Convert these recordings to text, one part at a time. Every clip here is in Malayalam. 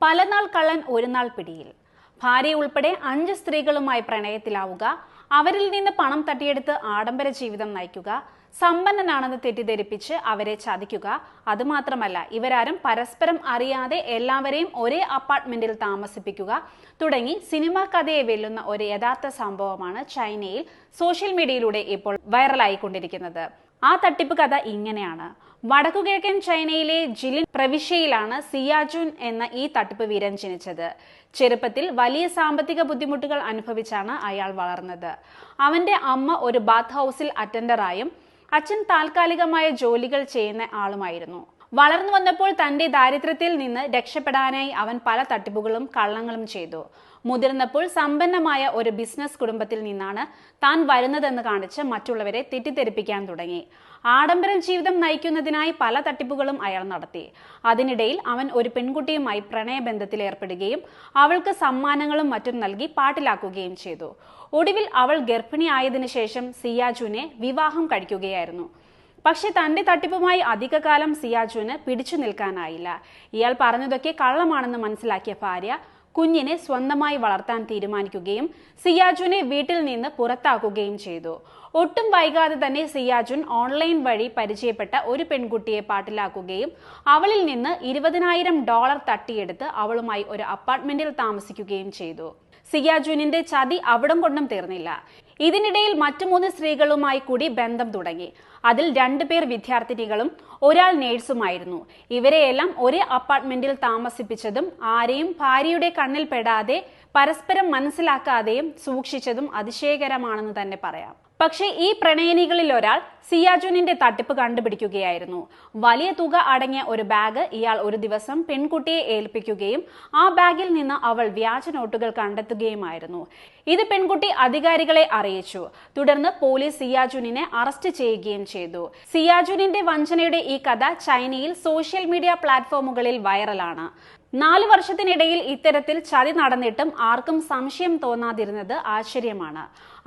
പലനാൾ കള്ളൻ ഒരു നാൾ പിടിയിൽ. ഭാര്യ ഉൾപ്പെടെ 5 സ്ത്രീകളുമായി പ്രണയത്തിലാവുക, അവരിൽ നിന്ന് പണം തട്ടിയെടുത്ത് ആഡംബര ജീവിതം നയിക്കുക, സമ്പന്നനാണെന്ന് തെറ്റിദ്ധരിപ്പിച്ച് അവരെ ചതിക്കുക. അതുമാത്രമല്ല, ഇവരാരും പരസ്പരം അറിയാതെ എല്ലാവരെയും ഒരേ അപ്പാർട്ട്മെന്റിൽ താമസിപ്പിക്കുക തുടങ്ങി സിനിമാ കഥയെ വെല്ലുന്ന ഒരു യഥാർത്ഥ സംഭവമാണ് ചൈനയിൽ സോഷ്യൽ മീഡിയയിലൂടെ ഇപ്പോൾ വൈറലായിക്കൊണ്ടിരിക്കുന്നത്. ആ തട്ടിപ്പ് കഥ ഇങ്ങനെയാണ്. വടക്കുകിഴക്കൻ ചൈനയിലെ ജിലിൻ പ്രവിശ്യയിലാണ് സിയാജുൻ എന്ന ഈ തട്ടിപ്പ് വീരൻ ജനിച്ചത്. ചെറുപ്പത്തിൽ വലിയ സാമ്പത്തിക ബുദ്ധിമുട്ടുകൾ അനുഭവിച്ചാണ് അയാൾ വളർന്നത്. അവന്റെ അമ്മ ഒരു ബാത്ത് ഹൗസിൽ അറ്റൻഡറായും അച്ഛൻ താൽക്കാലികമായ ജോലികൾ ചെയ്യുന്ന ആളുമായിരുന്നു. വളർന്നു വന്നപ്പോൾ തന്റെ ദാരിദ്ര്യത്തിൽ നിന്ന് രക്ഷപ്പെടാനായി അവൻ പല തട്ടിപ്പുകളും കള്ളങ്ങളും ചെയ്തു. മുതിർന്നപ്പോൾ സമ്പന്നമായ ഒരു ബിസിനസ് കുടുംബത്തിൽ നിന്നാണ് താൻ വരുന്നതെന്ന് കാണിച്ച് മറ്റുള്ളവരെ തെറ്റിദ്ധരിപ്പിക്കാൻ തുടങ്ങി. ആഡംബര ജീവിതം നയിക്കുന്നതിനായി പല തട്ടിപ്പുകളും അയാൾ നടത്തി. അതിനിടയിൽ അവൻ ഒരു പെൺകുട്ടിയുമായി പ്രണയബന്ധത്തിൽ ഏർപ്പെടുകയും അവൾക്ക് സമ്മാനങ്ങളും മറ്റും നൽകി പാട്ടിലാക്കുകയും ചെയ്തു. ഒടുവിൽ അവൾ ഗർഭിണിയായതിനു ശേഷം സിയാജുനെ വിവാഹം കഴിക്കുകയായിരുന്നു. പക്ഷെ തന്റെ തട്ടിപ്പുമായി അധികകാലം സിയാജുന് പിടിച്ചു നിൽക്കാനായില്ല. ഇയാൾ പറഞ്ഞതൊക്കെ കള്ളമാണെന്ന് മനസ്സിലാക്കിയ ഭാര്യ കുഞ്ഞിനെ സ്വന്തമായി വളർത്താൻ തീരുമാനിക്കുകയും സിയാജുനെ വീട്ടിൽ നിന്ന് പുറത്താക്കുകയും ചെയ്തു. ഒട്ടും വൈകാതെ തന്നെ സിയാജുൻ ഓൺലൈൻ വഴി പരിചയപ്പെട്ട ഒരു പെൺകുട്ടിയെ പാട്ടിലാക്കുകയും അവളിൽ നിന്ന് $20,000 തട്ടിയെടുത്ത് അവളുമായി ഒരു അപ്പാർട്ട്മെന്റിൽ താമസിക്കുകയും ചെയ്തു. സിയാജുനിന്റെ ചതി അവിടം കൊണ്ടും തീർന്നില്ല. ഇതിനിടയിൽ മറ്റു 3 സ്ത്രീകളുമായി കൂടി ബന്ധം തുടങ്ങി. അതിൽ 2 പേർ വിദ്യാർത്ഥിനികളും ഒരാൾ നേഴ്സുമായിരുന്നു. ഇവരെയെല്ലാം ഒരേ അപ്പാർട്ട്മെന്റിൽ താമസിപ്പിച്ചതും ആരെയും ഭാര്യയുടെ കണ്ണിൽ പെടാതെ പരസ്പരം മനസ്സിലാക്കാതെയും സൂക്ഷിച്ചതും അതിശയകരമാണെന്ന് തന്നെ പറയാം. പക്ഷേ ഈ പ്രണയിനികളിൽ ഒരാൾ സിയാജുനിന്റെ തട്ടിപ്പ് കണ്ടുപിടിക്കുകയായിരുന്നു. വലിയ തുക അടങ്ങിയ ഒരു ബാഗ് ഇയാൾ ഒരു ദിവസം പെൺകുട്ടിയെ ഏൽപ്പിക്കുകയും ആ ബാഗിൽ നിന്ന് അവൾ വ്യാജ നോട്ടുകൾ കണ്ടെത്തുകയുമായിരുന്നു. ഇത് പെൺകുട്ടി അധികാരികളെ അറിയിച്ചു. തുടർന്ന് പോലീസ് സിയാജുനിനെ അറസ്റ്റ് ചെയ്യുകയും ചെയ്തു. സിയാജുനിന്റെ വഞ്ചനയുടെ ഈ കഥ ചൈനയിൽ സോഷ്യൽ മീഡിയ പ്ലാറ്റ്ഫോമുകളിൽ വൈറലാണ്. 4 വർഷത്തിനിടയിൽ ഇത്തരത്തിൽ ചതി നടന്നിട്ടും ആർക്കും സംശയം തോന്നാതിരുന്നത് ആശ്ചര്യമാണ്.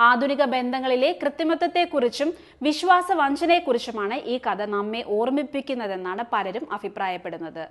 ആധുനിക ബന്ധങ്ങളിലെ കൃത്രിമത്വത്തെക്കുറിച്ചും വിശ്വാസവഞ്ചനയെക്കുറിച്ചുമാണ് ഈ കഥ നമ്മെ ഓർമ്മിപ്പിക്കുന്നതെന്നാണ് പലരും അഭിപ്രായപ്പെടുന്നത്.